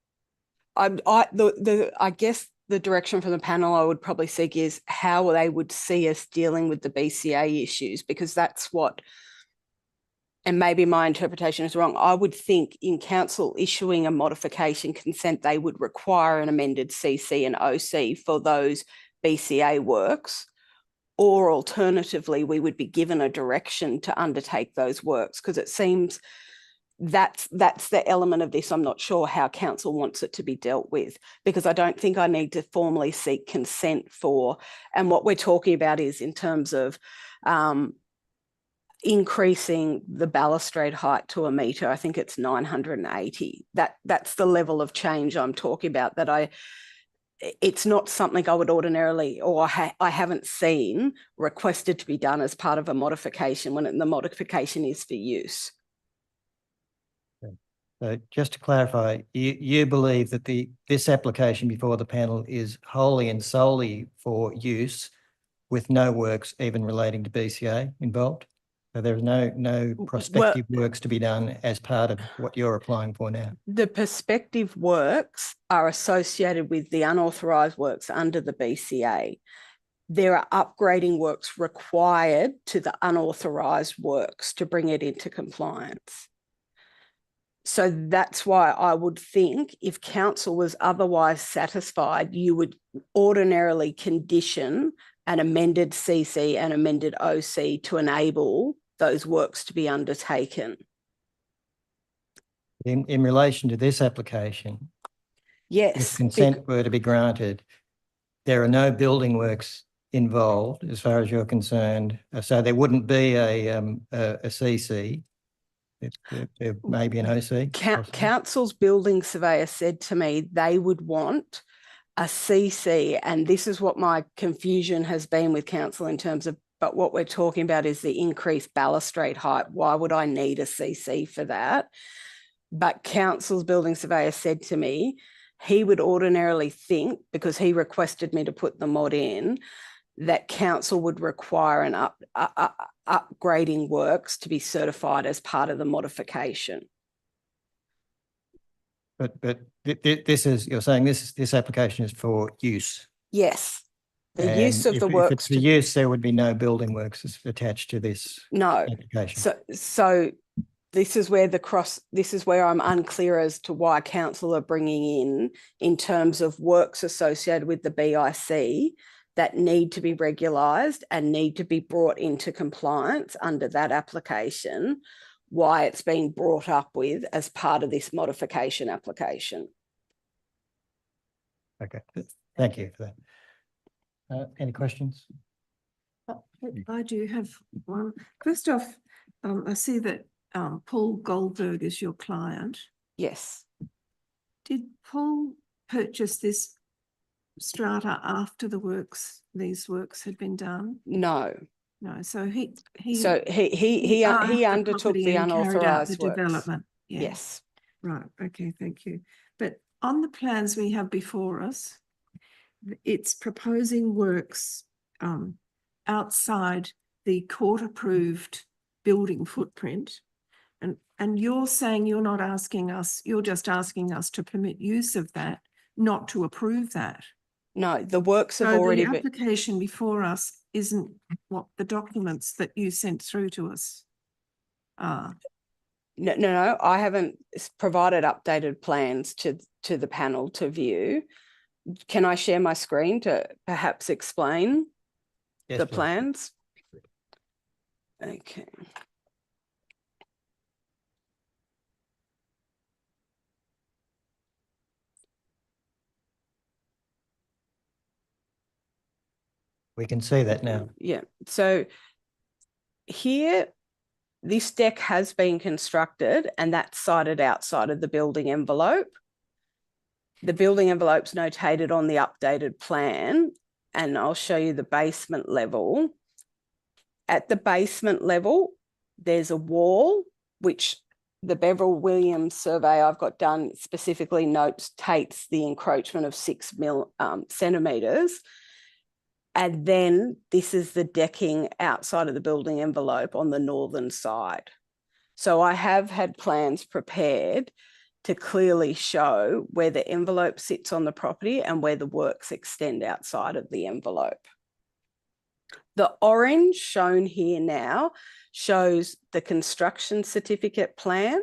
I guess the direction from the panel I would probably seek is how they would see us dealing with the BCA issues, because that's what, and maybe my interpretation is wrong, I would think in council issuing a modification consent, they would require an amended CC and OC for those BCA works, or alternatively, we would be given a direction to undertake those works, because it seems that's the element of this. I'm not sure how council wants it to be dealt with, because I don't think I need to formally seek consent for, and what we're talking about is in terms of increasing the balustrade height to 1 metre. I think it's 980. That's the level of change I'm talking about, that it's not something I would ordinarily, or I haven't seen requested to be done as part of a modification when the modification is for use. So just to clarify, you believe that this application before the panel is wholly and solely for use, with no works even relating to BCA involved? So there's no prospective works to be done as part of what you're applying for now? The prospective works are associated with the unauthorised works under the BCA. There are upgrading works required to the unauthorised works to bring it into compliance. So that's why I would think if council was otherwise satisfied, you would ordinarily condition an amended CC and amended OC to enable those works to be undertaken. In relation to this application, Yes. if consent were to be granted, there are no building works involved as far as you're concerned. So there wouldn't be a CC. There may be an OC. Council's building surveyor said to me they would want a CC, and this is what my confusion has been with council in terms of, but what we're talking about is the increased balustrade height. Why would I need a CC for that? But council's building surveyor said to me he would ordinarily think, because he requested me to put the mod in, that council would require an upgrading works to be certified as part of the modification. But this is, you're saying this application is for use. Yes. The And use of the if works. it's for use, there would be no building works attached to this application. So this is where this is where I'm unclear as to why council are bringing in terms of works associated with the BIC that need to be regularised and need to be brought into compliance under that application, why it's being brought up with as part of this modification application. Okay, thank you for that. Any questions? I do have one. First off, I see that Paul Goldberg is your client. Yes. Did Paul purchase this strata after these works had been done? No. No, so he undertook the unauthorised works. Development. Yeah. Yes. Right. Okay. Thank you. But on the plans we have before us, it's proposing works outside the court-approved building footprint, and you're saying you're not asking us. You're just asking us to permit use of that, not to approve that. No, the works have already been. The application before us isn't what the documents that you sent through to us are. No, I haven't provided updated plans to the panel to view. Can I share my screen to perhaps explain the plans? Okay. We can see that now. Yeah. So here, this deck has been constructed and that's sited outside of the building envelope. The building envelope's notated on the updated plan, and I'll show you the basement level. At the basement level, there's a wall, which the Beverell Williams survey I've got done specifically notates the encroachment of 6 centimetres. And then this is the decking outside of the building envelope on the northern side. So I have had plans prepared to clearly show where the envelope sits on the property and where the works extend outside of the envelope. The orange shown here now shows the construction certificate plan,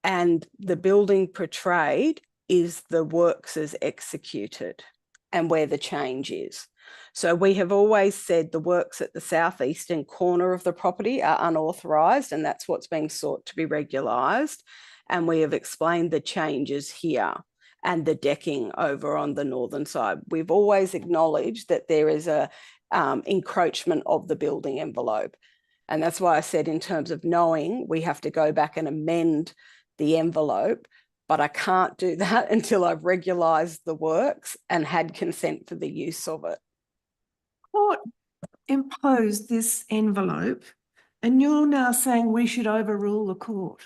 and the building portrayed is the works as executed and where the change is. So we have always said the works at the southeastern corner of the property are unauthorised, and that's what's being sought to be regularised. And we have explained the changes here and the decking over on the northern side. We've always acknowledged that there is a encroachment of the building envelope. And that's why I said, in terms of knowing, we have to go back and amend the envelope, but I can't do that until I've regularised the works and had consent for the use of it. Court imposed this envelope, and you're now saying we should overrule the court.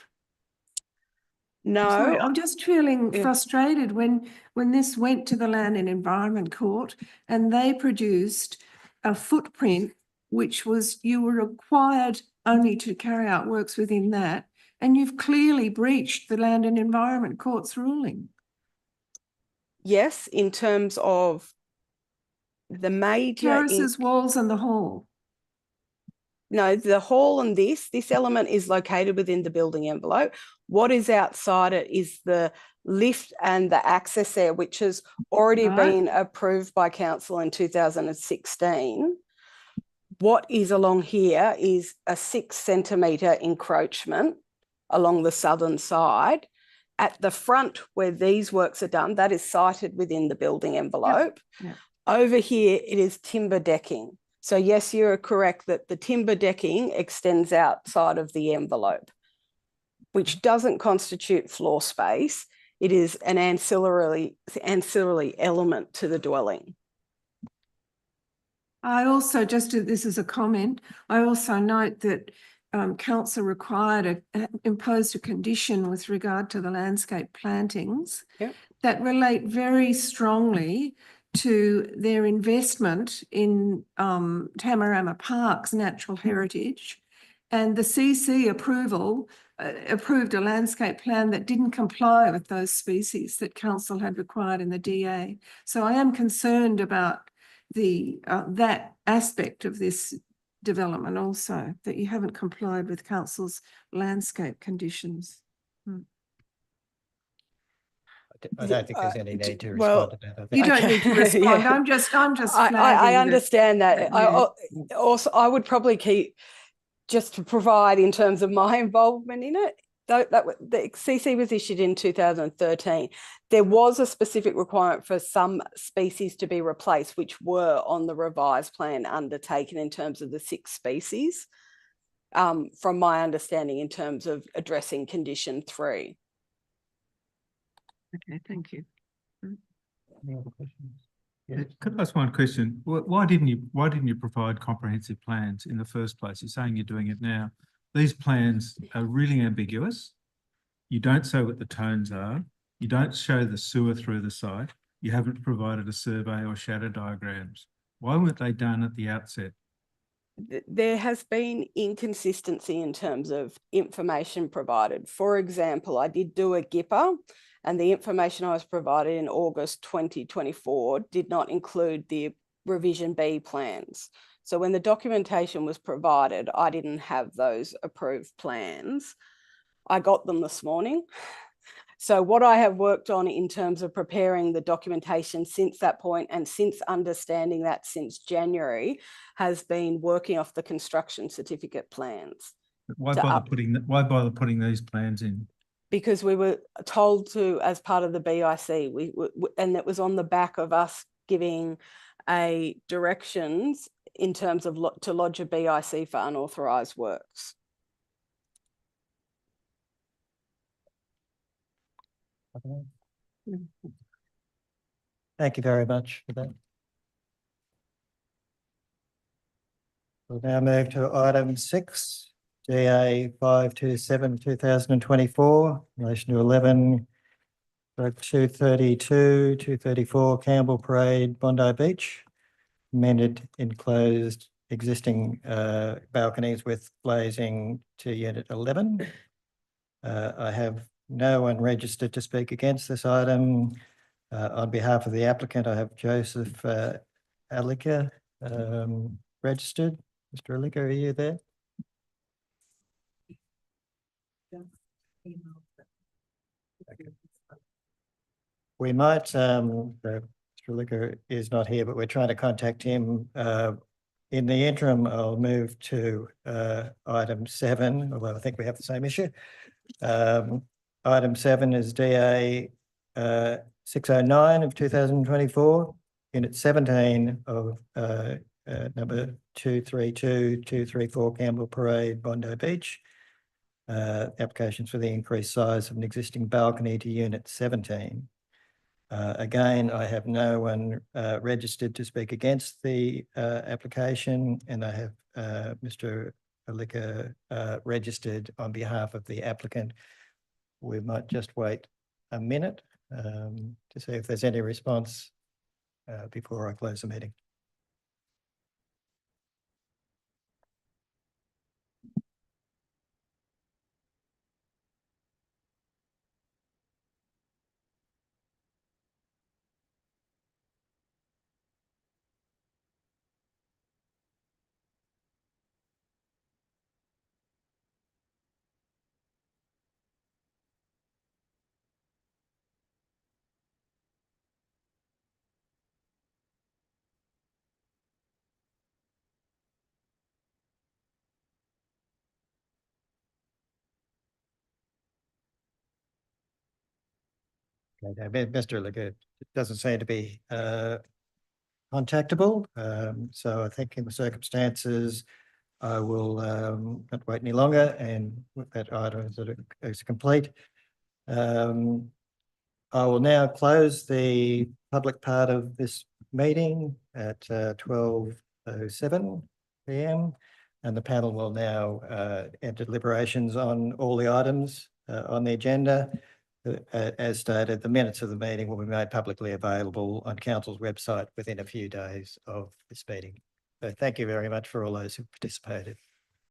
No, Sorry, I'm just feeling Yeah. frustrated when this went to the Land and Environment Court and they produced a footprint which was, you were required only to carry out works within that, and you've clearly breached the Land and Environment Court's ruling. yes, in terms of the major Terraces, walls and the hall. No, the hall and this element is located within the building envelope. What is outside it is the lift and the access there, which has already Right. been approved by council in 2016. What is along here is a 6 centimetre encroachment along the southern side. At the front where these works are done, that is sited within the building envelope. Yep. Over here, it is timber decking. So yes, you're correct that the timber decking extends outside of the envelope, which doesn't constitute floor space. It is an ancillary element to the dwelling. I also, just this is a comment, I also note that council imposed a condition with regard to the landscape plantings Yep. that relate very strongly to their investment in Tamarama Park's natural heritage, and the CC approved a landscape plan that didn't comply with those species that council had required in the DA. So I am concerned about that aspect of this development also, that you haven't complied with council's landscape conditions. I don't think there's any need to well, respond to that. I You think- don't need to respond. Yeah. I'm just flagging I that- understand that. that I would probably keep, just to provide in terms of my involvement in it, the CC was issued in 2013. There was a specific requirement for some species to be replaced, which were on the revised plan undertaken in terms of the 6 species, from my understanding, in terms of addressing condition 3. Okay, thank you. Any other questions? Could I ask one question? Why didn't you provide comprehensive plans in the first place? You're saying you're doing it now. These plans are really ambiguous. You don't say what the tones are. You don't show the sewer through the site. You haven't provided a survey or shadow diagrams. Why weren't they done at the outset? There has been inconsistency in terms of information provided. For example, I did do a GIPA, and the information I was provided in August 2024 did not include the revision B plans. So when the documentation was provided, I didn't have those approved plans. I got them this morning. So what I have worked on in terms of preparing the documentation since that point, and since understanding that since January, has been working off the construction certificate plans. Why bother putting these plans in? Because we were told to, as part of the BIC, and it was on the back of us giving a directions in terms of to lodge a BIC for unauthorised works. Thank you very much for that. We'll now move to item 6, DA 527/2024, in relation to 11/232, 234 Campbell Parade, Bondi Beach, amended enclosed existing balconies with glazing to unit 11. I have no one registered to speak against this item. On behalf of the applicant, I have Joseph Alika registered. Mr. Alika, are you there? Okay. We might, Mr. Alika is not here, but we're trying to contact him. In the interim, I'll move to item 7, although I think we have the same issue. Item 7 is DA 609 of 2024, Unit 17 of number 232-234 Campbell Parade, Bondi Beach. Applications for the increased size of an existing balcony to Unit 17. Again, I have no one registered to speak against the application, and I have Mr. Alika registered on behalf of the applicant. We might just wait a minute to see if there's any response before I close the meeting. Okay, Mr. Alika doesn't seem to be contactable. So I think in the circumstances, I will not wait any longer, and with that item is complete. I will now close the public part of this meeting at 12:07 p.m. and the panel will now enter deliberations on all the items on the agenda. As stated, the minutes of the meeting will be made publicly available on Council's website within a few days of this meeting. So thank you very much for all those who participated.